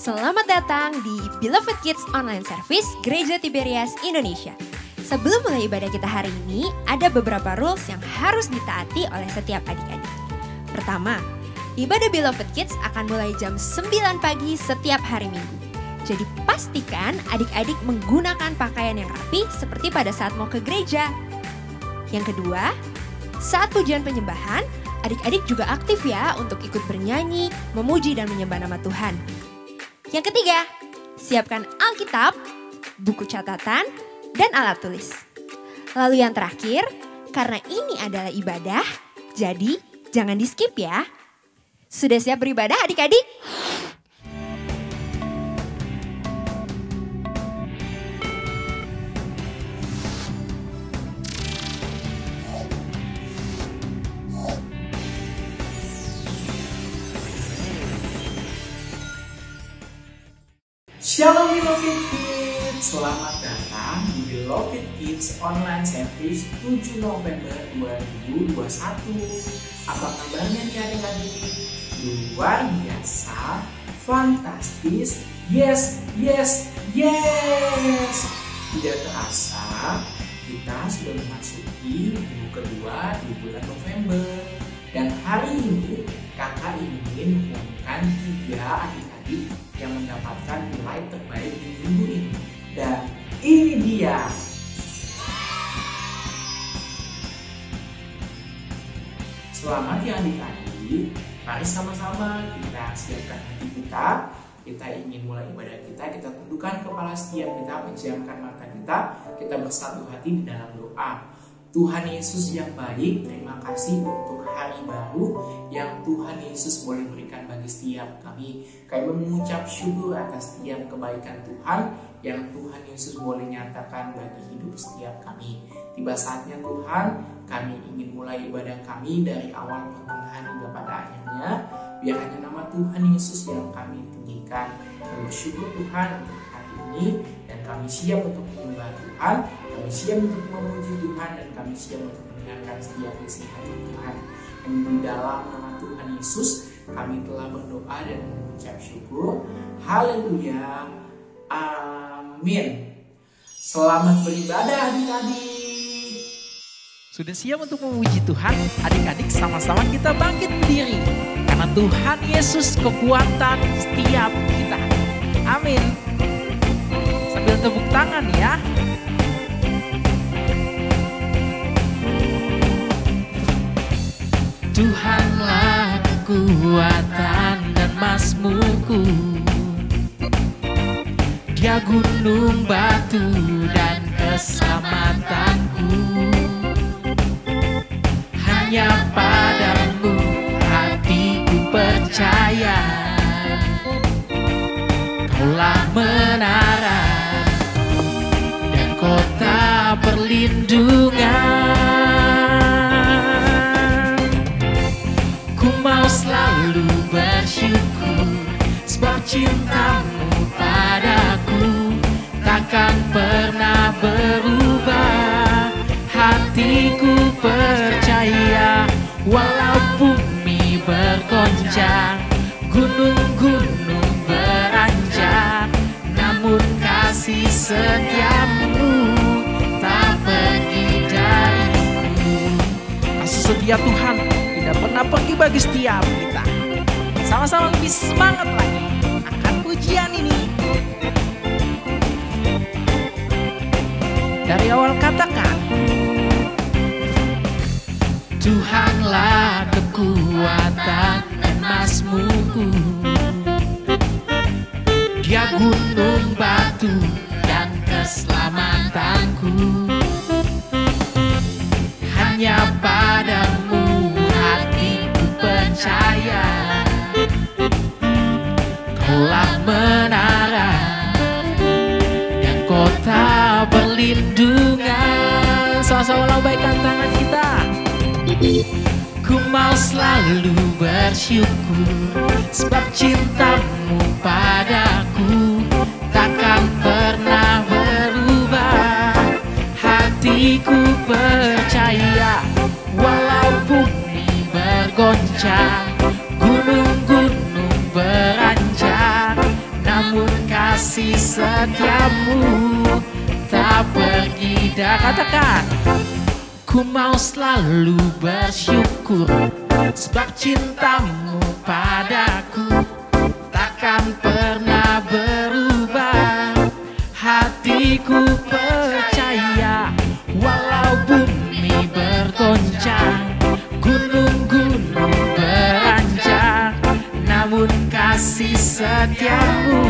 Selamat datang di Beloved Kids Online Service Gereja Tiberias Indonesia. Sebelum mulai ibadah kita hari ini, ada beberapa rules yang harus ditaati oleh setiap adik-adik. Pertama, ibadah Beloved Kids akan mulai jam 9 pagi setiap hari Minggu. Jadi pastikan adik-adik menggunakan pakaian yang rapi seperti pada saat mau ke gereja. Yang kedua, saat pujian penyembahan, adik-adik juga aktif ya untuk ikut bernyanyi, memuji dan menyembah nama Tuhan. Yang ketiga, siapkan Alkitab, buku catatan, dan alat tulis. Lalu yang terakhir, karena ini adalah ibadah, jadi jangan di skip ya. Sudah siap beribadah adik-adik? Shalom Beloved Kids, selamat datang di Beloved Kids Online Service 7 November 2021. Apa kabarnya nih adik-adik? Luar biasa, fantastis, yes. Tidak terasa, kita sudah memasuki minggu kedua di bulan November. Dan hari ini, kakak ingin mengumumkan 3 adik-adik yang mendapatkan nilai terbaik di minggu ini. Dan ini dia. Selamat ya adik-adik. Mari sama-sama kita siapkan hati kita. Kita ingin mulai ibadah kita tundukkan kepala setiap kita, pejamkan mata kita bersatu hati di dalam doa. Tuhan Yesus yang baik, terima kasih untuk hari baru yang Tuhan Yesus boleh berikan bagi setiap kami. Kami mengucap syukur atas setiap kebaikan Tuhan yang Tuhan Yesus boleh nyatakan bagi hidup setiap kami. Tiba saatnya Tuhan, kami ingin mulai ibadah kami dari awal pertengahan hingga pada akhirnya. Biar hanya nama Tuhan Yesus yang kami tinggikan. Kami bersyukur Tuhan untuk hari ini dan kami siap untuk menyembah Tuhan. Kami siap untuk memuji Tuhan dan kami siap untuk mendengarkan setiap isi hati Tuhan. Dan di dalam nama Tuhan Yesus kami telah berdoa dan mengucap syukur. Haleluya. Amin. Selamat beribadah adik-adik. Sudah siap untuk memuji Tuhan? Adik-adik sama-sama kita bangkit berdiri. Karena Tuhan Yesus kekuatan setiap kita. Amin. Sambil tepuk tangan ya. Tuhanlah kekuatan dan mazmurku, Dia gunung batu dan keselamatanku. Hanya padamu hatiku percaya, Kaulah menara dan kota perlindungan. Mau selalu bersyukur sebab cintamu padaku takkan pernah berubah. Hatiku percaya walau bumi bergoncang, gunung-gunung beranjak, namun kasih setiamu tak pergi dariku. Kasih setia Tuhan tidak pernah pergi bagi setiap kita. Sama-sama lebih semangat lagi akan pujian ini. Dari awal katakan, Tuhanlah kekuatan dan mazmurku, Dia gunung batu dan keselamatanku. Hanya padamu percaya, Kaulah menara dan kota perlindungan. Sama-sama lambaikan tangan kita. Ku mau selalu bersyukur sebab cintamu padaku takkan pernah berubah. Hatiku percaya walau bumi bergoncang, gunung-gunung beranjak, kasih setiamu tak pergi dah. Katakan, ku mau selalu bersyukur sebab cintamu padaku takkan pernah berubah. Hatiku percaya walau bumi bergoncang, gunung-gunung beranjak, namun kasih setiamu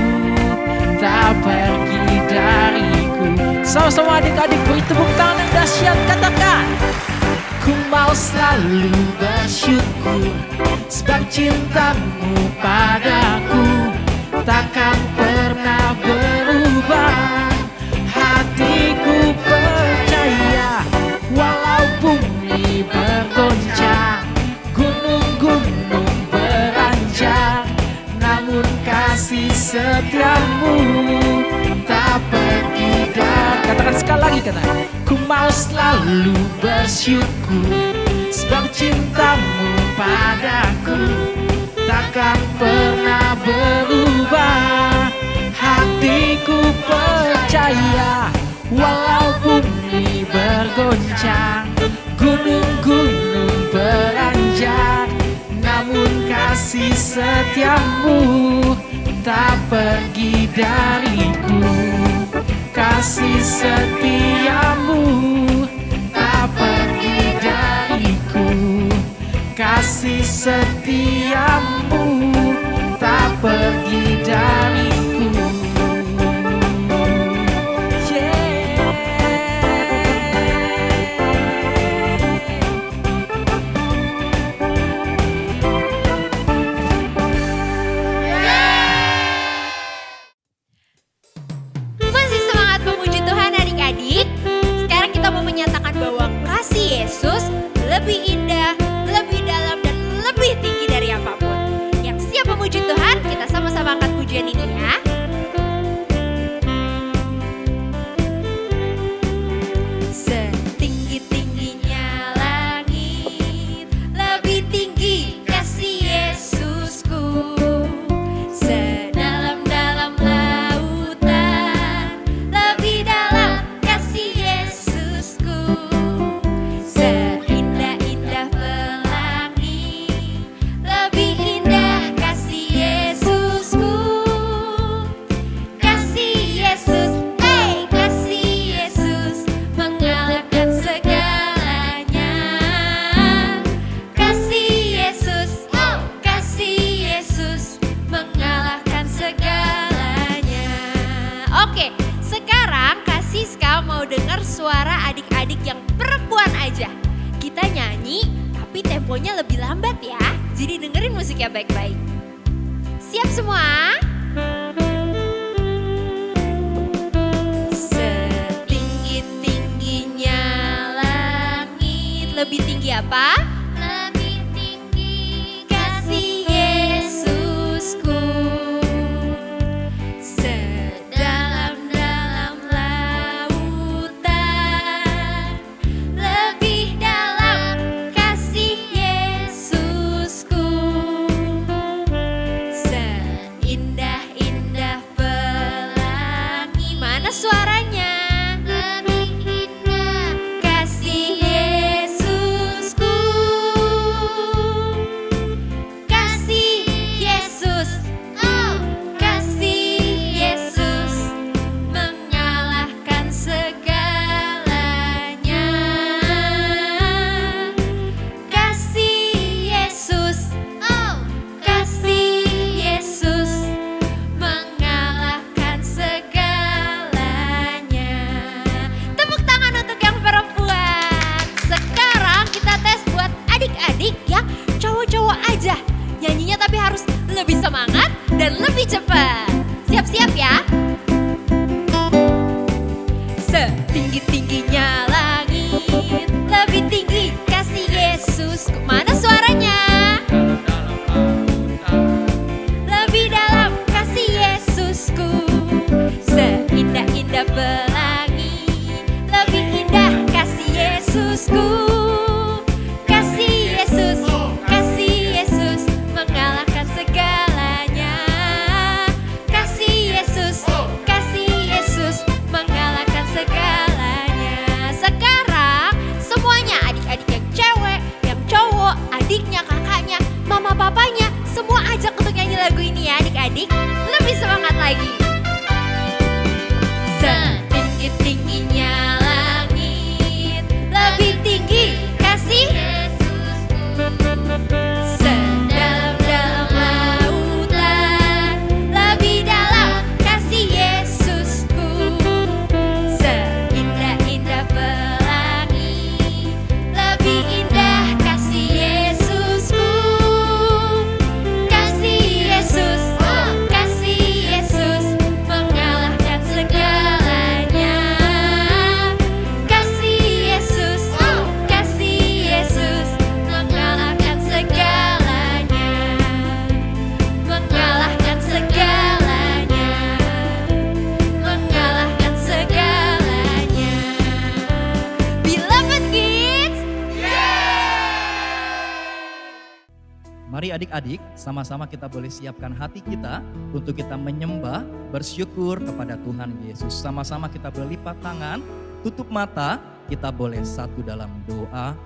tak pergi dariku. Sama-sama adik-adik beri tepuk tangan yang dahsyat, katakan, ku mau selalu bersyukur sebab cintamu padaku takkan pernah berubah. Hatiku percaya walau bumi bergoncang, gunung-gunung beranjak, namun kasih setiamu tak pergi dah. Katakan sekali lagi, katakan, ku mau selalu bersyukur sebab cintamu padaku takkan pernah berubah. Hatiku percaya walau bumi bergoncang, gunung-gunung beranjak, namun kasih setiamu tak pergi dariku. Kasih setiamu tak pergi dariku. Kasih setiamu tak pergi dariku. Masih semangat memuji Tuhan adik-adik? Sekarang kita mau menyatakan bahwa kasih Yesus lebih indah, lebih dalam, dan lebih tinggi dari apapun. Yang siap memuji Tuhan, kita sama-sama angkat pujian ini ya. Setinggi-tingginya langit, lebih tinggi kasih Yesusku. Sedalam-dalam lautan, lebih dalam kasih Yesusku. Seindah-indah pelangi, lebih indah kasih Yesusku. Kasih Yesus, kasih Yesus mengalahkan segalanya. Kasih Yesus, kasih Yesus mengalahkan segalanya. Oke, sekarang Kak Siska mau dengar suara adik-adik yang perempuan aja. Kita nyanyi, tapi temponya lebih lambat ya. Jadi dengerin musiknya baik-baik. Siap semua? Setinggi-tingginya langit, lebih tinggi apa? Lebih tinggi kasih Yesusku. Sedalam-dalam lautan, lebih dalam kasih Yesusku. Seindah-indah pelangi, mana suaranya? Lebih indah kasih Yesusku. adik-adik lebih semangat lagi. Setinggi-tingginya langit, lebih tinggi kasih sedalam-dalam lautan, lebih dalam kasih Yesusku. Seindah-indah pelangi, lebih indah kasih Yesusku. Kasih Yesus, kasih Yesus mengalahkan segalanya. Kasih Yesus, kasih Yesus mengalahkan segalanya. Mengalahkan segalanya. Mengalahkan segalanya. Beloved Kids, Mari adik-adik, sama-sama kita boleh siapkan hati kita untuk kita menyembah, bersyukur kepada Tuhan Yesus. Sama-sama kita berlipat tangan, tutup mata, kita boleh satu dalam doa.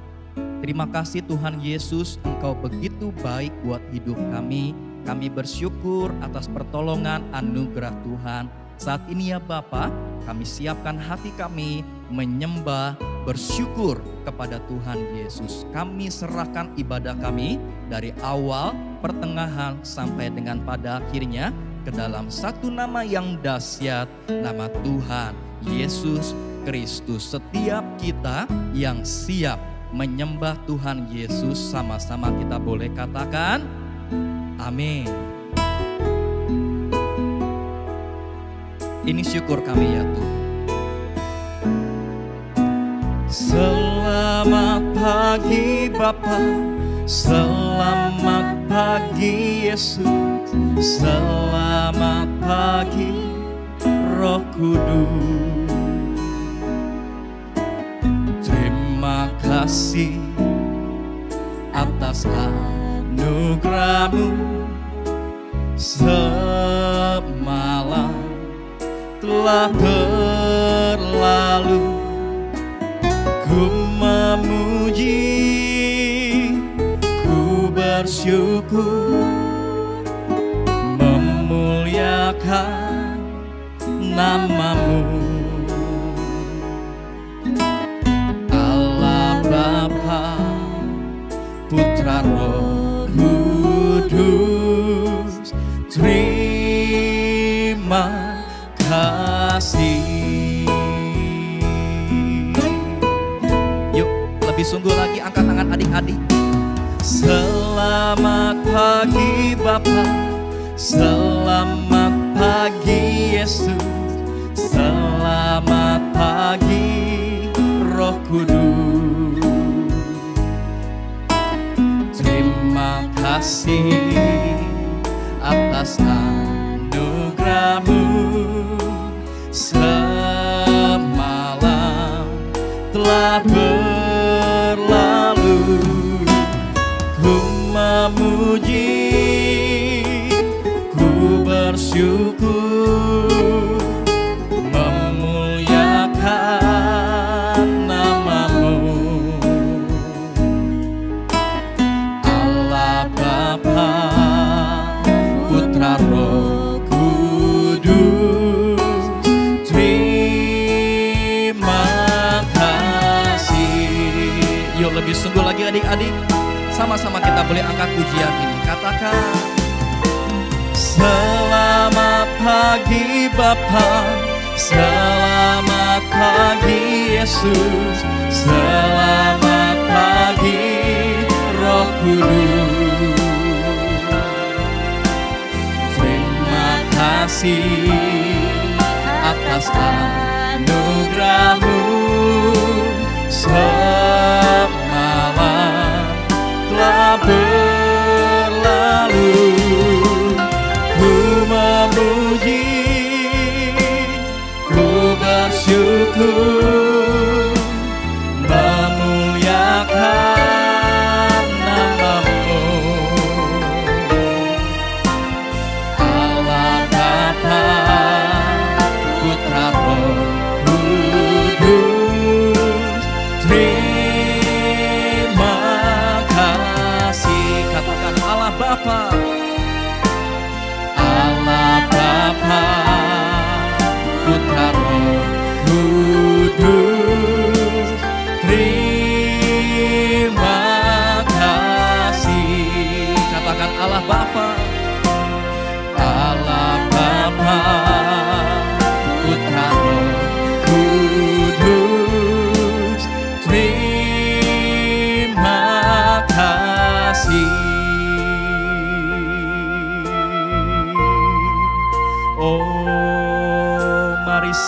Terima kasih Tuhan Yesus, Engkau begitu baik buat hidup kami. Kami bersyukur atas pertolongan anugerah Tuhan. Saat ini ya Bapa, kami siapkan hati kami menyembah, bersyukur kepada Tuhan Yesus. Kami serahkan ibadah kami dari awal, pertengahan, sampai dengan pada akhirnya ke dalam satu nama yang dahsyat, nama Tuhan Yesus Kristus. Setiap kita yang siap menyembah Tuhan Yesus, sama-sama kita boleh katakan amin. Ini syukur kami ya Tuhan. Selamat pagi Bapa, selamat pagi Yesus, selamat pagi Roh Kudus. Terima kasih atas anugerah-Mu. Semalam telah berlalu, ku memuji, ku bersyukur, memuliakan nama-Mu. Allah Bapa, Putra Roh Kudus, terima kasih. Lebih sungguh lagi, angkat tangan adik-adik. Selamat pagi Bapa, selamat pagi Yesus, selamat pagi Roh Kudus. Terima kasih atas anugerah-Mu. Semalam telah berlalu, ku memuji, ku bersyukur, memuliakan nama-Mu. Allah Bapa, Putra Roh Kudus, terima kasih. Yuk lebih sungguh lagi adik-adik, sama-sama kita boleh angkat pujian ini. Katakan, selamat pagi Bapa, selamat pagi Yesus, selamat pagi Roh Kudus. Terima kasih atas anugerah-Mu. Semalam telah berlalu, ku memuji, ku bersyukur, memuliakan nama-Mu. Allah Bapa, Putra Roh Kudus, terima kasih. Katakan Allah Bapa,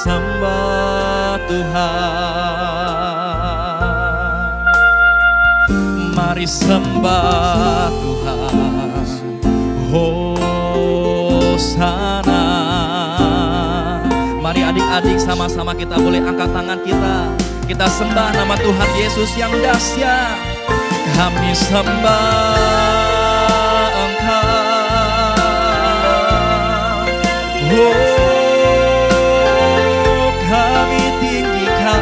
sembah Tuhan. Mari sembah Tuhan. Hosana. Mari adik-adik sama-sama kita boleh angkat tangan kita. Kita sembah nama Tuhan Yesus yang dahsyat. Kami sembah Engkau. Oh, kami tinggikan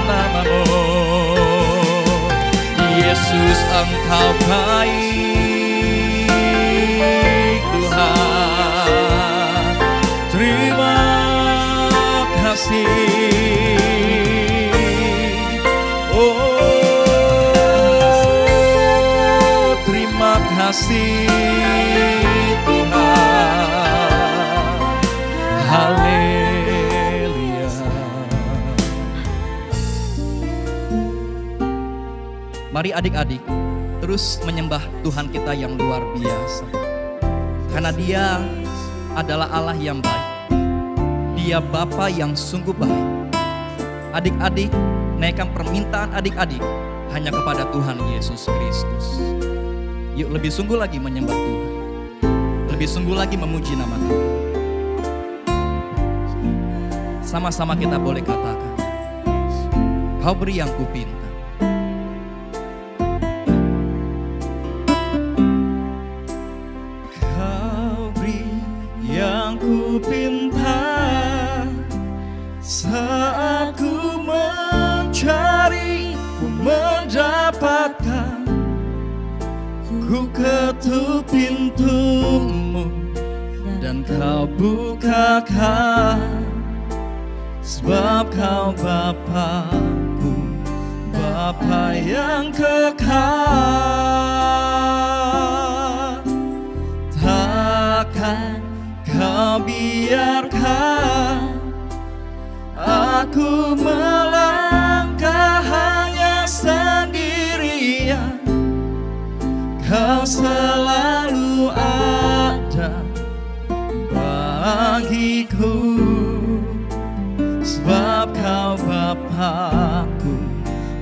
nama-Mu. Yesus, Engkau baik Tuhan. Terima kasih. Kasih Tuhan, haleluya. Mari adik-adik terus menyembah Tuhan kita yang luar biasa. Karena Dia adalah Allah yang baik. Dia Bapa yang sungguh baik. Adik-adik, naikkan permintaan adik-adik hanya kepada Tuhan Yesus Kristus. Yuk lebih sungguh lagi menyembah Tuhan. Lebih sungguh lagi memuji nama Tuhan. Sama-sama kita boleh katakan, Kau beri yang kupinta. Kau beri yang kupinta. Saat ku mencari, ku mendapatkan. Ku ketuk pintu-Mu dan Kau bukakan. Sebab Kau Bapa-Ku, Bapa yang kekal. Takkan Kau biarkan aku melangkah hanya sendirian. Kau selalu ada bagiku. Sebab Kau Bapa-Ku,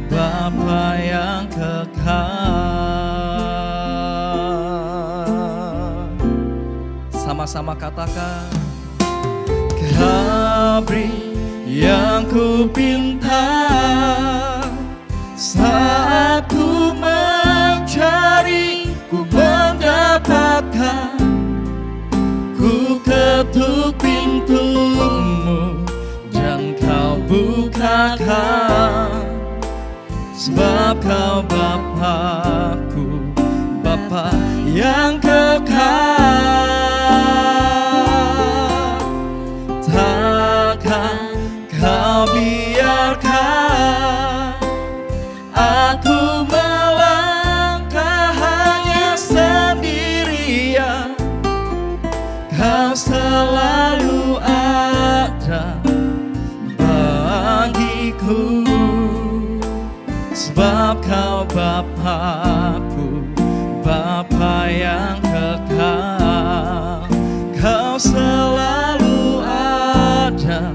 Bapa yang kekal. Sama-sama katakan, Kau beri yang kupinta. Saat ku mencari, ku mendapatkan. Ku ketuk pintu-Mu dan Kau bukakan. Sebab Kau Bapa-Ku, Bapa yang kekal. Takkan Kau biarkan aku melangkah hanya sendirian. Kau selalu ada bagiku. Sebab Kau Bapa-Ku, Bapa yang kekal. Kau selalu ada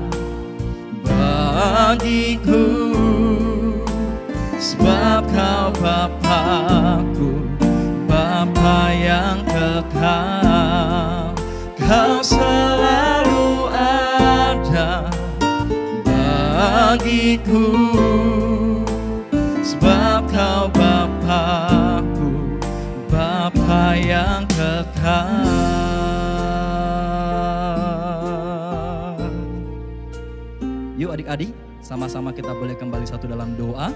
bagiku. Sebab Kau Bapa-Ku, Bapa yang kekal. Kau selalu ada bagiku. Sebab Kau Bapa-Ku, Bapa yang kekal. Yuk adik-adik, sama-sama kita boleh kembali satu dalam doa.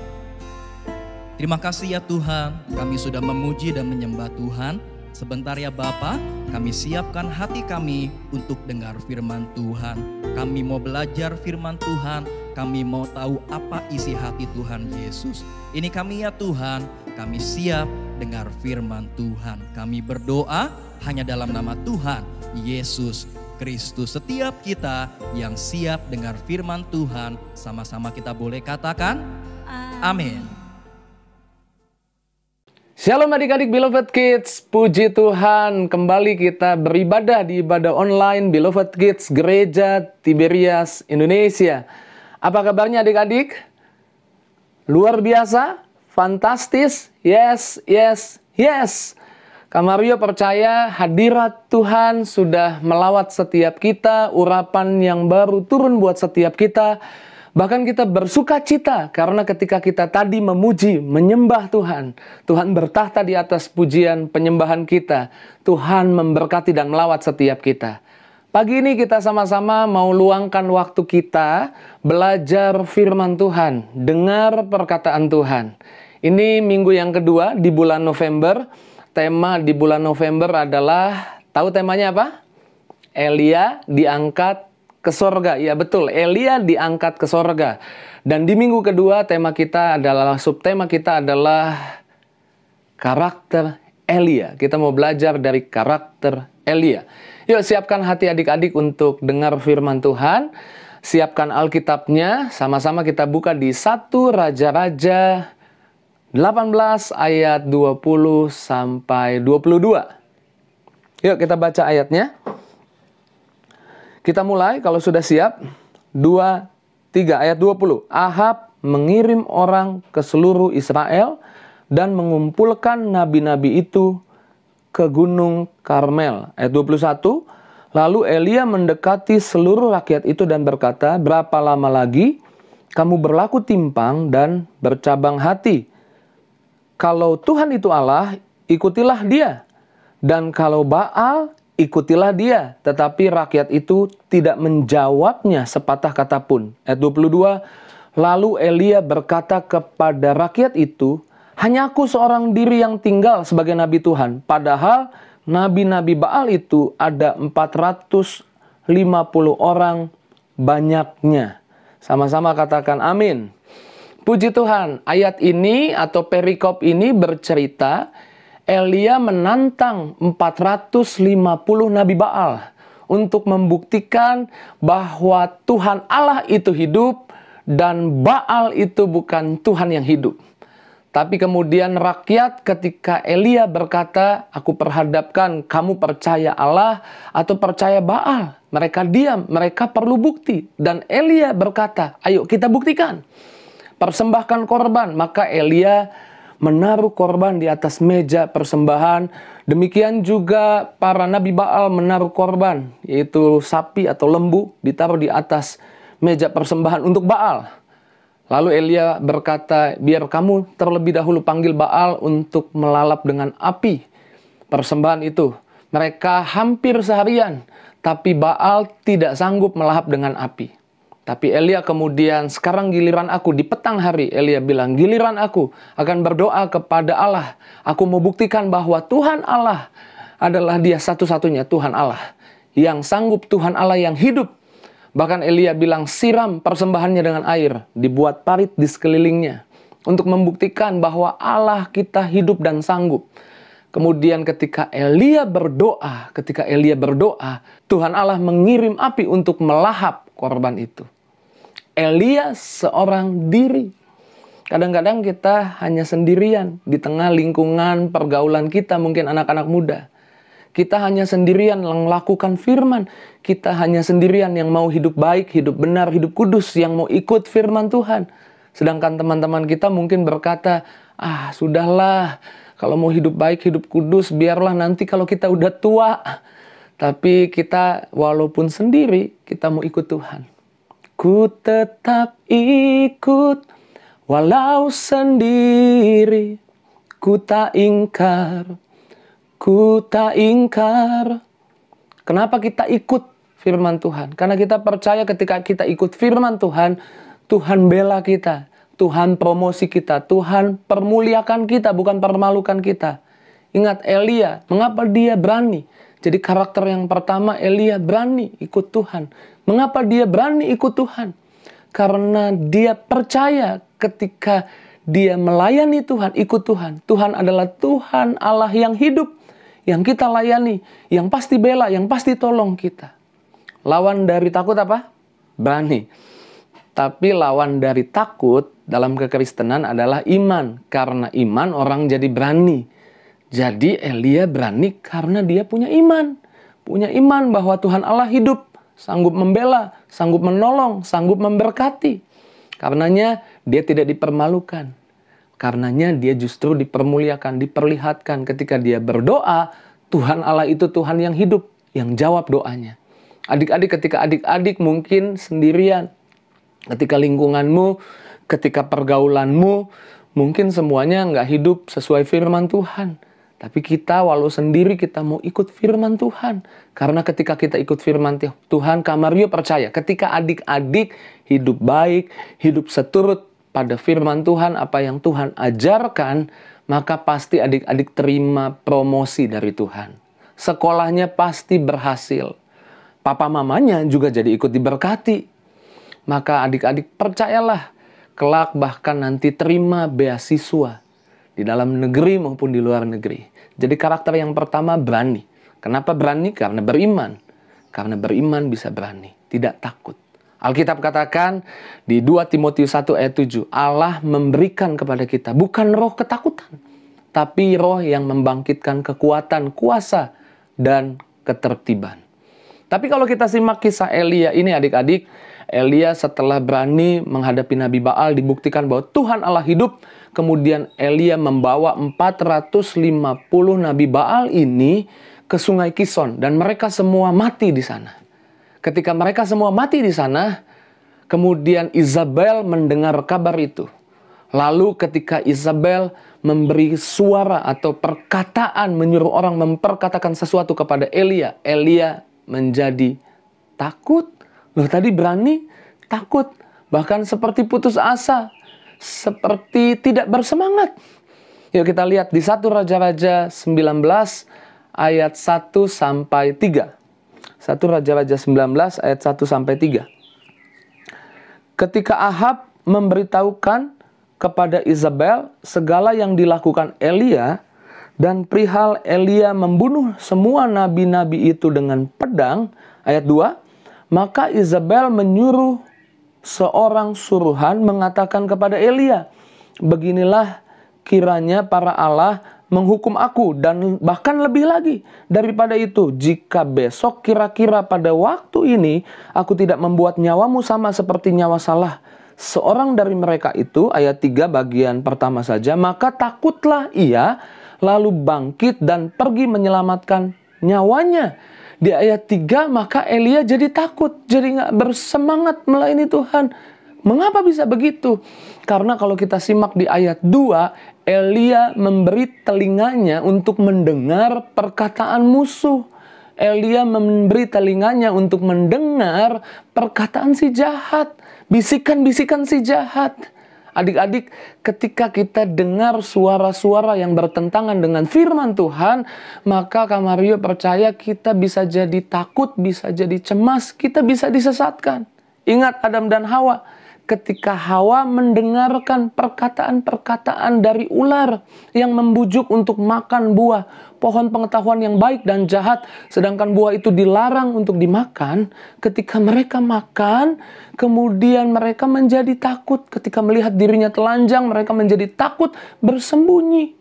Terima kasih ya Tuhan, kami sudah memuji dan menyembah Tuhan. Sebentar ya Bapa, kami siapkan hati kami untuk dengar firman Tuhan. Kami mau belajar firman Tuhan, kami mau tahu apa isi hati Tuhan Yesus. Ini kami ya Tuhan, kami siap dengar firman Tuhan. Kami berdoa hanya dalam nama Tuhan Yesus Kristus. Setiap kita yang siap dengar firman Tuhan, sama-sama kita boleh katakan amin. Shalom adik-adik Beloved Kids, puji Tuhan, kembali kita beribadah di ibadah online Beloved Kids Gereja Tiberias Indonesia. Apa kabarnya adik-adik? Luar biasa? Fantastis? Yes, yes, yes. Kak Mario percaya hadirat Tuhan sudah melawat setiap kita, urapan yang baru turun buat setiap kita. Bahkan kita bersuka cita karena ketika kita tadi memuji, menyembah Tuhan, Tuhan bertahta di atas pujian penyembahan kita. Tuhan memberkati dan melawat setiap kita. Pagi ini kita sama-sama mau luangkan waktu kita belajar firman Tuhan, dengar perkataan Tuhan. Ini minggu yang kedua di bulan November. Tema di bulan November adalah, tahu temanya apa? Elia diangkat ke sorga. Ya betul, Elia diangkat ke sorga. Dan di minggu kedua tema kita adalah, subtema kita adalah karakter Elia. Kita mau belajar dari karakter Elia. Yuk siapkan hati adik-adik untuk dengar firman Tuhan. Siapkan Alkitabnya, sama-sama kita buka di 1 Raja-Raja 18 ayat 20 sampai 22. Yuk kita baca ayatnya. Kita mulai kalau sudah siap. 2, 3 ayat 20. Ahab mengirim orang ke seluruh Israel dan mengumpulkan nabi-nabi itu ke Gunung Karmel. Ayat 21. Lalu Elia mendekati seluruh rakyat itu dan berkata, berapa lama lagi kamu berlaku timpang dan bercabang hati? Kalau Tuhan itu Allah, ikutilah dia. Dan kalau Baal, ikutilah dia. Tetapi rakyat itu tidak menjawabnya sepatah kata pun. Ayat 22. Lalu Elia berkata kepada rakyat itu, hanya aku seorang diri yang tinggal sebagai nabi Tuhan. Padahal nabi-nabi Baal itu ada 450 orang banyaknya. Sama-sama katakan amin. Puji Tuhan, ayat ini atau perikop ini bercerita Elia menantang 450 nabi Baal untuk membuktikan bahwa Tuhan Allah itu hidup dan Baal itu bukan Tuhan yang hidup. Tapi kemudian rakyat ketika Elia berkata, aku perhadapkan kamu percaya Allah atau percaya Baal. Mereka diam, mereka perlu bukti. Dan Elia berkata, ayo kita buktikan. Persembahkan korban. Maka Elia menaruh korban di atas meja persembahan. Demikian juga para nabi Baal menaruh korban, yaitu sapi atau lembu, ditaruh di atas meja persembahan untuk Baal. Lalu Elia berkata, biar kamu terlebih dahulu panggil Baal untuk melalap dengan api persembahan itu. Mereka hampir seharian, tapi Baal tidak sanggup melahap dengan api. Tapi Elia kemudian, sekarang giliran aku. Di petang hari Elia bilang, giliran aku akan berdoa kepada Allah. Aku mau buktikan bahwa Tuhan Allah adalah dia satu-satunya Tuhan Allah. Yang sanggup, Tuhan Allah yang hidup. Bahkan Elia bilang, siram persembahannya dengan air. Dibuat parit di sekelilingnya. Untuk membuktikan bahwa Allah kita hidup dan sanggup. Kemudian ketika Elia berdoa, Tuhan Allah mengirim api untuk melahap korban itu. Elia seorang diri. Kadang-kadang kita hanya sendirian di tengah lingkungan pergaulan kita, mungkin anak-anak muda. Kita hanya sendirian melakukan firman. Kita hanya sendirian yang mau hidup baik, hidup benar, hidup kudus, yang mau ikut firman Tuhan. Sedangkan teman-teman kita mungkin berkata, sudahlah, kalau mau hidup baik, hidup kudus, biarlah nanti kalau kita udah tua. Tapi kita walaupun sendiri, kita mau ikut Tuhan. Ku tetap ikut walau sendiri, ku tak ingkar. Kenapa kita ikut firman Tuhan? Karena kita percaya ketika kita ikut firman Tuhan, Tuhan bela kita, Tuhan promosi kita, Tuhan permuliakan kita, bukan permalukan kita. Ingat Elia, mengapa dia berani? Jadi karakter yang pertama, Elia berani ikut Tuhan. Mengapa dia berani ikut Tuhan? Karena dia percaya ketika dia melayani Tuhan, ikut Tuhan. Tuhan adalah Tuhan Allah yang hidup, yang kita layani, yang pasti bela, yang pasti tolong kita. Lawan dari takut apa? Berani. Tapi lawan dari takut dalam kekristenan adalah iman. Karena iman orang jadi berani. Jadi Elia berani karena dia punya iman. Punya iman bahwa Tuhan Allah hidup, sanggup membela, sanggup menolong, sanggup memberkati. Karenanya dia tidak dipermalukan. Karenanya dia justru dipermuliakan, diperlihatkan ketika dia berdoa, Tuhan Allah itu Tuhan yang hidup, yang jawab doanya. Adik-adik, ketika adik-adik mungkin sendirian, ketika lingkunganmu, ketika pergaulanmu, mungkin semuanya nggak hidup sesuai firman Tuhan. Tapi kita walau sendiri kita mau ikut firman Tuhan. Karena ketika kita ikut firman Tuhan, Kak Mario percaya ketika adik-adik hidup baik, hidup seturut pada firman Tuhan, apa yang Tuhan ajarkan, maka pasti adik-adik terima promosi dari Tuhan. Sekolahnya pasti berhasil. Papa mamanya juga jadi ikut diberkati. Maka adik-adik percayalah, kelak bahkan nanti terima beasiswa di dalam negeri maupun di luar negeri. Jadi karakter yang pertama berani. Kenapa berani? Karena beriman. Karena beriman bisa berani, tidak takut. Alkitab katakan di 2 Timotius 1 ayat 7, Allah memberikan kepada kita bukan roh ketakutan, tapi roh yang membangkitkan kekuatan, kuasa, dan ketertiban. Tapi kalau kita simak kisah Elia ini adik-adik, Elia setelah berani menghadapi Nabi Baal dibuktikan bahwa Tuhan Allah hidup. Kemudian Elia membawa 450 Nabi Baal ini ke sungai Kison. Dan mereka semua mati di sana. Ketika mereka semua mati di sana, kemudian Isabel mendengar kabar itu. Lalu ketika Isabel memberi suara atau perkataan, menyuruh orang memperkatakan sesuatu kepada Elia, Elia menjadi takut. Loh, tadi berani, takut. Bahkan seperti putus asa. Seperti tidak bersemangat. Yuk kita lihat di 1 Raja-Raja 19 ayat 1 sampai 3. 1 Raja-Raja 19 ayat 1 sampai 3. Ketika Ahab memberitahukan kepada Isabel segala yang dilakukan Elia dan perihal Elia membunuh semua nabi-nabi itu dengan pedang, ayat 2, maka Isabel menyuruh seorang suruhan mengatakan kepada Elia, beginilah kiranya para Allah menghukum aku, dan bahkan lebih lagi daripada itu, jika besok kira-kira pada waktu ini aku tidak membuat nyawamu sama seperti nyawa salah seorang dari mereka itu, ayat 3 bagian pertama saja, maka takutlah ia lalu bangkit dan pergi menyelamatkan nyawanya. Di ayat 3 maka Elia jadi takut, jadi nggak bersemangat melayani Tuhan. Mengapa bisa begitu? Karena kalau kita simak di ayat 2, Elia memberi telinganya untuk mendengar perkataan musuh. Elia memberi telinganya untuk mendengar perkataan si jahat, bisikan-bisikan si jahat. Adik-adik, ketika kita dengar suara-suara yang bertentangan dengan firman Tuhan, maka Kak Mario percaya kita bisa jadi takut, bisa jadi cemas, kita bisa disesatkan. Ingat Adam dan Hawa, ketika Hawa mendengarkan perkataan-perkataan dari ular yang membujuk untuk makan buah pohon pengetahuan yang baik dan jahat, sedangkan buah itu dilarang untuk dimakan, ketika mereka makan, kemudian mereka menjadi takut. Ketika melihat dirinya telanjang, mereka menjadi takut, bersembunyi.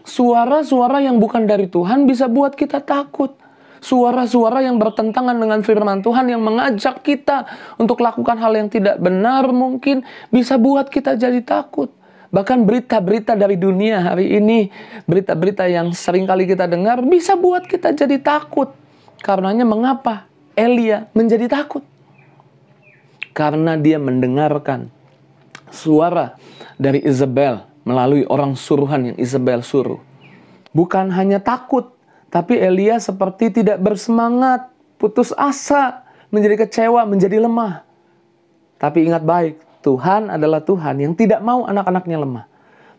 Suara-suara yang bukan dari Tuhan bisa buat kita takut. Suara-suara yang bertentangan dengan firman Tuhan yang mengajak kita untuk lakukan hal yang tidak benar mungkin bisa buat kita jadi takut. Bahkan berita-berita dari dunia hari ini, berita-berita yang sering kali kita dengar bisa buat kita jadi takut. Karenanya mengapa Elia menjadi takut? Karena dia mendengarkan suara dari Isabel melalui orang suruhan yang Isabel suruh. Bukan hanya takut, tapi Elia seperti tidak bersemangat, putus asa, menjadi kecewa, menjadi lemah. Tapi ingat baik, Tuhan adalah Tuhan yang tidak mau anak-anaknya lemah.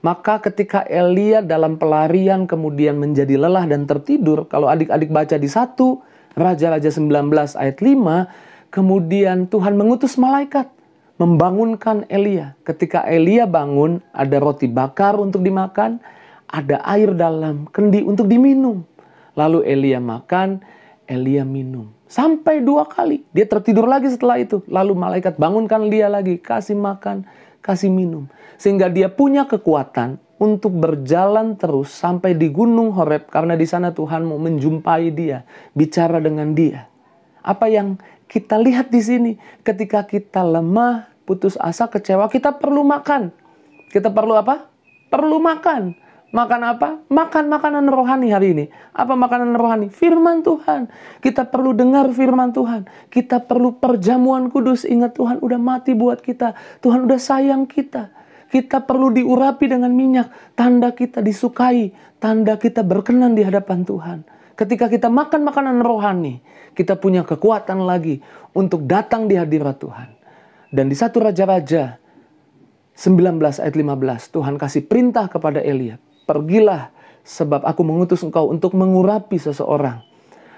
Maka ketika Elia dalam pelarian kemudian menjadi lelah dan tertidur, kalau adik-adik baca di 1 Raja-Raja 19 ayat 5, kemudian Tuhan mengutus malaikat membangunkan Elia. Ketika Elia bangun, ada roti bakar untuk dimakan, ada air dalam kendi untuk diminum. Lalu Elia makan, Elia minum. Sampai 2 kali. Dia tertidur lagi setelah itu. Lalu malaikat bangunkan dia lagi. Kasih makan, kasih minum. Sehingga dia punya kekuatan untuk berjalan terus sampai di Gunung Horeb. Karena di sana Tuhan mau menjumpai dia, bicara dengan dia. Apa yang kita lihat di sini, ketika kita lemah, putus asa, kecewa, kita perlu makan. Kita perlu apa? Perlu makan. Makan apa? Makan makanan rohani hari ini. Apa makanan rohani? Firman Tuhan. Kita perlu dengar firman Tuhan. Kita perlu perjamuan kudus. Ingat Tuhan udah mati buat kita. Tuhan udah sayang kita. Kita perlu diurapi dengan minyak. Tanda kita disukai. Tanda kita berkenan di hadapan Tuhan. Ketika kita makan makanan rohani, kita punya kekuatan lagi untuk datang di hadirat Tuhan. Dan di 1 Raja-Raja 19 ayat 15, Tuhan kasih perintah kepada Elia. Pergilah sebab aku mengutus engkau untuk mengurapi seseorang.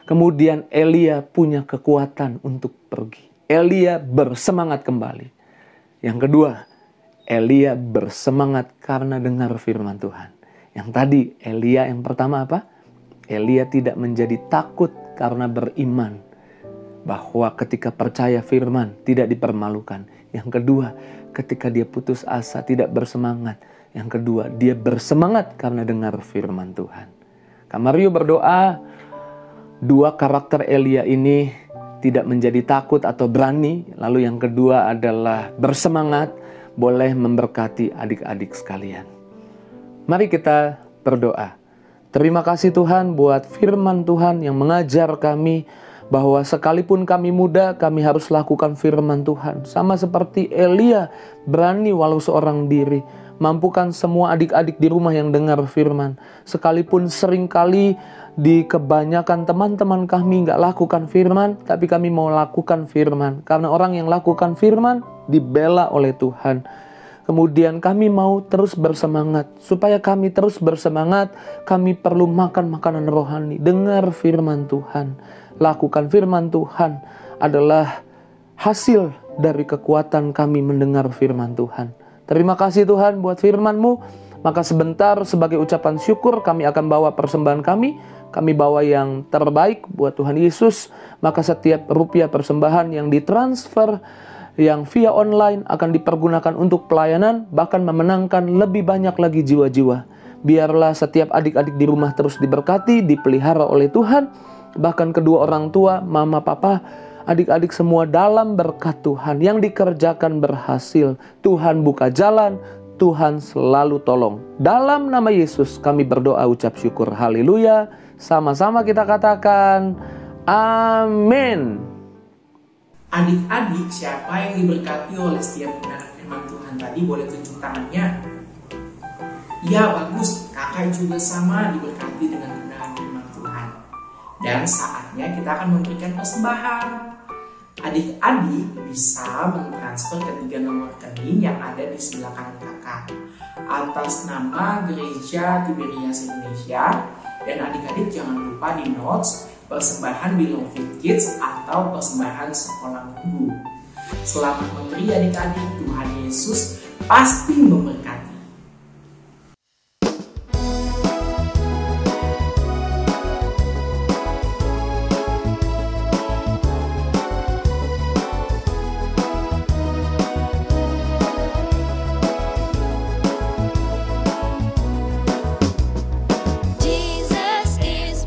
Kemudian Elia punya kekuatan untuk pergi. Elia bersemangat kembali. Yang kedua, Elia bersemangat karena dengar firman Tuhan. Yang tadi Elia yang pertama apa? Elia tidak menjadi takut karena beriman. Bahwa ketika percaya firman tidak dipermalukan. Yang kedua, ketika dia putus asa tidak bersemangat. Yang kedua, dia bersemangat karena dengar firman Tuhan. Kak Mario berdoa, dua karakter Elia ini tidak menjadi takut atau berani. Lalu yang kedua adalah bersemangat, boleh memberkati adik-adik sekalian. Mari kita berdoa. Terima kasih Tuhan buat firman Tuhan yang mengajar kami bahwa sekalipun kami muda, kami harus lakukan firman Tuhan. Sama seperti Elia, berani walau seorang diri. Mampukan semua adik-adik di rumah yang dengar firman. Sekalipun seringkali di kebanyakan teman-teman kami nggak lakukan firman, tapi kami mau lakukan firman. Karena orang yang lakukan firman dibela oleh Tuhan. Kemudian kami mau terus bersemangat. Supaya kami terus bersemangat, kami perlu makan makanan rohani. Dengar firman Tuhan. Lakukan firman Tuhan adalah hasil dari kekuatan kami mendengar firman Tuhan. Terima kasih Tuhan buat firman-Mu. Maka sebentar sebagai ucapan syukur kami akan bawa persembahan kami. Kami bawa yang terbaik buat Tuhan Yesus. Maka setiap rupiah persembahan yang ditransfer, yang via online akan dipergunakan untuk pelayanan. Bahkan memenangkan lebih banyak lagi jiwa-jiwa. Biarlah setiap adik-adik di rumah terus diberkati, dipelihara oleh Tuhan. Bahkan kedua orang tua, mama, papa, adik-adik semua dalam berkat Tuhan. Yang dikerjakan berhasil. Tuhan buka jalan. Tuhan selalu tolong. Dalam nama Yesus kami berdoa ucap syukur. Haleluya. Sama-sama kita katakan amin. Adik-adik, siapa yang diberkati oleh setiap kebenaran firman Tuhan tadi boleh tunjuk tangannya. Ya bagus, kakak juga sama diberkati dengan kebenaran firman Tuhan. Dan saatnya kita akan memberikan persembahan. Adik-adik bisa mentransfer ke 3 nomor rekening yang ada di sebelah kanan kakak atas nama Gereja Tiberias Indonesia. Dan adik-adik jangan lupa di notes persembahan Beloved Kids atau persembahan sekolah minggu. Selamat memberi adik-adik, Tuhan Yesus pasti memberkati. Jesus is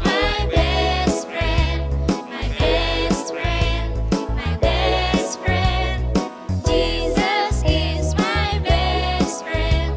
my best friend.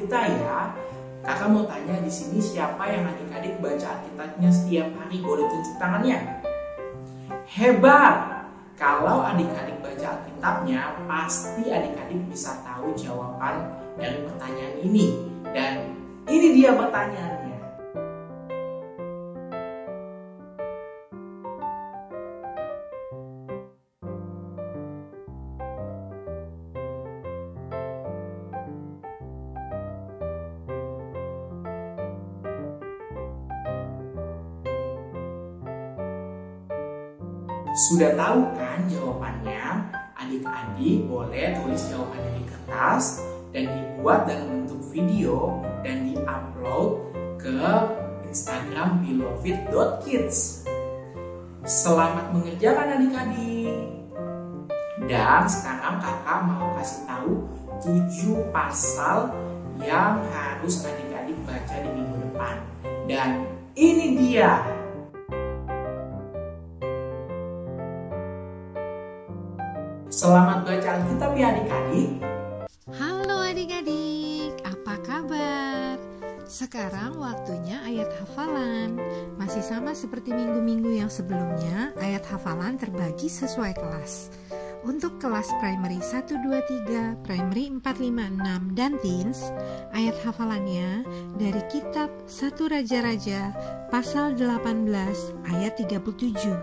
kita ya. Kakak mau tanya di sini, siapa yang adik-adik baca Alkitabnya setiap hari? Boleh tunjuk tangannya. Hebat! Kalau adik-adik baca Alkitabnya, pasti adik-adik bisa tahu jawaban dari pertanyaan ini. Dan ini dia pertanyaannya. Sudah tahu kan jawabannya? Adik-adik boleh tulis jawabannya di kertas dan dibuat dalam bentuk video dan di-upload ke Instagram beloved.kids. Selamat mengerjakan adik-adik. Dan sekarang kakak mau kasih tahu 7 pasal yang harus adik-adik baca di minggu depan. Dan ini dia. Selamat baca Alkitab ya adik-adik. Halo adik-adik, apa kabar? Sekarang waktunya ayat hafalan. Masih sama seperti minggu-minggu yang sebelumnya, ayat hafalan terbagi sesuai kelas. Untuk kelas primary 1, 2, 3, primary 4, 5, 6, dan teens, ayat hafalannya dari kitab 1 Raja-Raja pasal 18 ayat 37.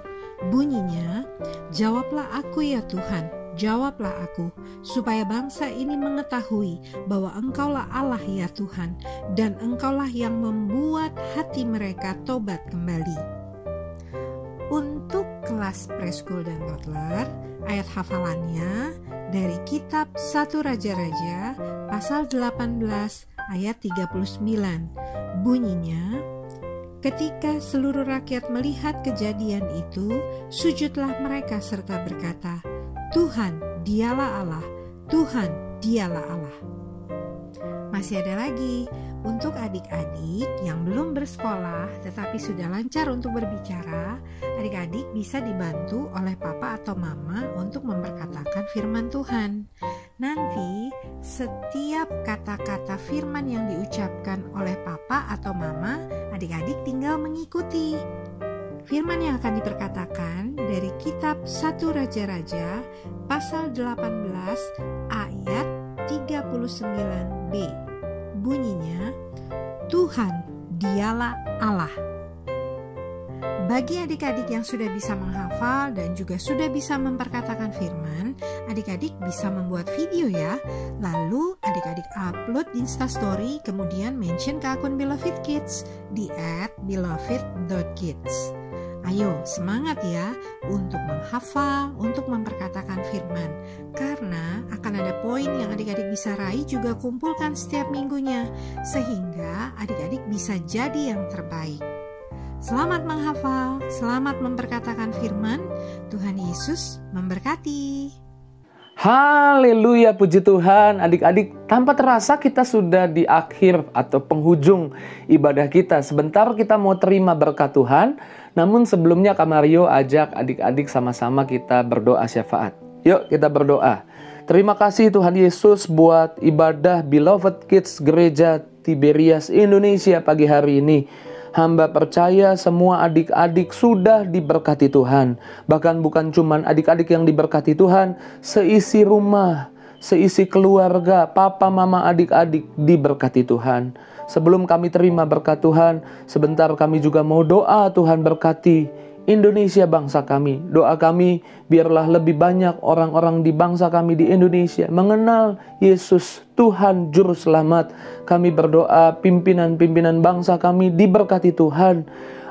Bunyinya, "Jawablah aku ya Tuhan, jawablah aku, supaya bangsa ini mengetahui bahwa Engkaulah Allah ya Tuhan, dan Engkaulah yang membuat hati mereka tobat kembali." Untuk kelas preschool dan toddler, ayat hafalannya dari kitab 1 Raja-Raja pasal 18 ayat 39. Bunyinya, "Ketika seluruh rakyat melihat kejadian itu, sujudlah mereka serta berkata, 'Tuhan, dialah Allah, Tuhan, dialah Allah.'" Masih ada lagi, untuk adik-adik yang belum bersekolah tetapi sudah lancar untuk berbicara, adik-adik bisa dibantu oleh papa atau mama untuk memperkatakan firman Tuhan. Nanti setiap kata-kata firman yang diucapkan oleh papa atau mama, adik-adik tinggal mengikuti. Firman yang akan diperkatakan dari kitab 1 Raja-Raja pasal 18 ayat 39b. Bunyinya, "Tuhan, dialah Allah." Bagi adik-adik yang sudah bisa menghafal dan juga sudah bisa memperkatakan firman, adik-adik bisa membuat video ya. Lalu adik-adik upload di Instastory, kemudian mention ke akun Beloved Kids di @beloved.kids. Ayo semangat ya untuk menghafal, untuk memperkatakan firman. Karena akan ada poin yang adik-adik bisa raih juga kumpulkan setiap minggunya. Sehingga adik-adik bisa jadi yang terbaik. Selamat menghafal, selamat memperkatakan firman. Tuhan Yesus memberkati. Haleluya, puji Tuhan. Adik-adik, tanpa terasa kita sudah di akhir atau penghujung ibadah kita. Sebentar kita mau terima berkat Tuhan. Namun sebelumnya Kak Mario ajak adik-adik sama-sama kita berdoa syafaat. Yuk kita berdoa. Terima kasih Tuhan Yesus buat ibadah Beloved Kids Gereja Tiberias Indonesia pagi hari ini. Hamba percaya semua adik-adik sudah diberkati Tuhan. Bahkan bukan cuma adik-adik yang diberkati Tuhan, seisi rumah, seisi keluarga, papa, mama, adik-adik diberkati Tuhan. Sebelum kami terima berkat Tuhan, sebentar kami juga mau doa Tuhan berkati Indonesia bangsa kami. Doa kami biarlah lebih banyak orang-orang di bangsa kami di Indonesia mengenal Yesus Tuhan Juru Selamat. Kami berdoa pimpinan-pimpinan bangsa kami diberkati Tuhan.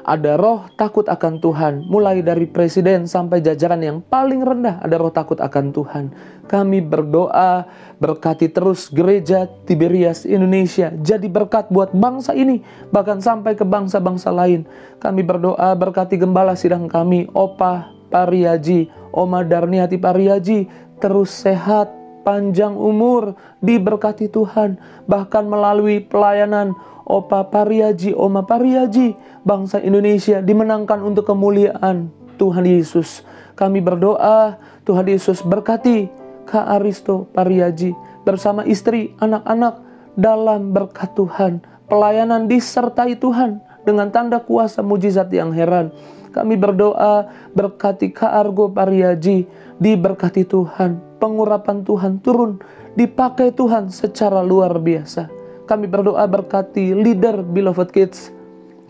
Ada roh takut akan Tuhan, mulai dari presiden sampai jajaran yang paling rendah ada roh takut akan Tuhan. Kami berdoa, berkati terus gereja Tiberias Indonesia, jadi berkat buat bangsa ini, bahkan sampai ke bangsa-bangsa lain. Kami berdoa, berkati gembala sidang kami, Opa Pariaji, Oma Darniati Pariaji, terus sehat, panjang umur, diberkati Tuhan. Bahkan melalui pelayanan Opa Pariaji, Oma Pariaji, bangsa Indonesia dimenangkan untuk kemuliaan Tuhan Yesus. Kami berdoa, Tuhan Yesus berkati Kak Aristo Pariaji bersama istri, anak-anak dalam berkat Tuhan. Pelayanan disertai Tuhan dengan tanda kuasa mujizat yang heran. Kami berdoa berkati Kak Argo Pariaji, diberkati Tuhan, pengurapan Tuhan turun, dipakai Tuhan secara luar biasa. Kami berdoa berkati leader Beloved Kids,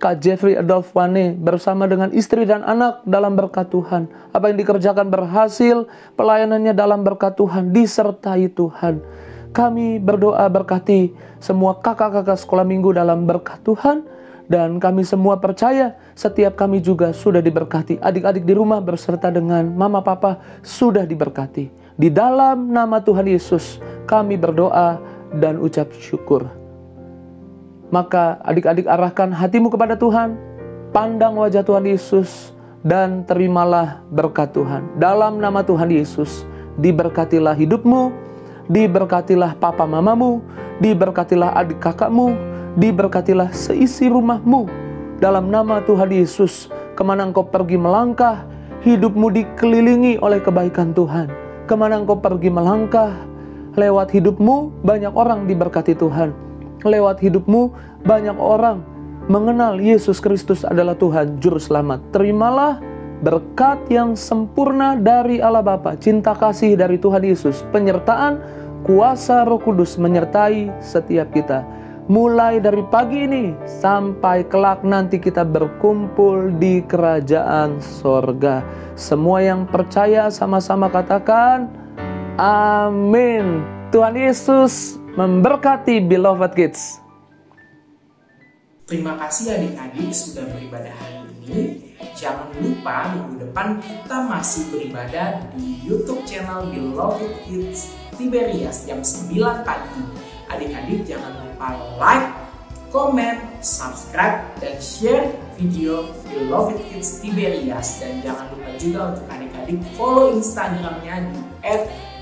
Kak Jeffrey Adolf Wane bersama dengan istri dan anak dalam berkat Tuhan. Apa yang dikerjakan berhasil, pelayanannya dalam berkat Tuhan, disertai Tuhan. Kami berdoa berkati semua kakak-kakak sekolah minggu dalam berkat Tuhan. Dan kami semua percaya setiap kami juga sudah diberkati. Adik-adik di rumah berserta dengan mama papa sudah diberkati. Di dalam nama Tuhan Yesus kami berdoa dan ucap syukur. Maka adik-adik arahkan hatimu kepada Tuhan, pandang wajah Tuhan Yesus, dan terimalah berkat Tuhan. Dalam nama Tuhan Yesus, diberkatilah hidupmu, diberkatilah papa mamamu, diberkatilah adik kakakmu, diberkatilah seisi rumahmu. Dalam nama Tuhan Yesus, kemana engkau pergi melangkah, hidupmu dikelilingi oleh kebaikan Tuhan. Kemana engkau pergi melangkah, lewat hidupmu banyak orang diberkati Tuhan. Lewat hidupmu banyak orang mengenal Yesus Kristus adalah Tuhan Juru Selamat. Terimalah berkat yang sempurna dari Allah Bapa, cinta kasih dari Tuhan Yesus, penyertaan kuasa Roh Kudus menyertai setiap kita. Mulai dari pagi ini sampai kelak nanti kita berkumpul di kerajaan sorga. Semua yang percaya sama-sama katakan amin. Tuhan Yesus memberkati Beloved Kids. Terima kasih adik-adik sudah beribadah hari ini. Jangan lupa minggu depan kita masih beribadah di YouTube channel Beloved Kids Tiberias jam 9 pagi. Adik-adik jangan lupa like, komen, subscribe, dan share video Beloved Kids Tiberias. Dan jangan lupa juga untuk adik-adik follow Instagramnya di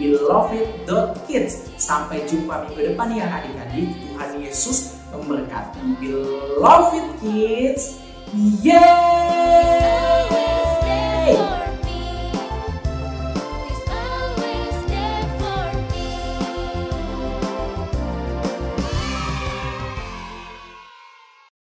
@beloved.kids. Sampai jumpa minggu depan ya adik-adik. Tuhan Yesus memberkati Beloved Kids. Yeay!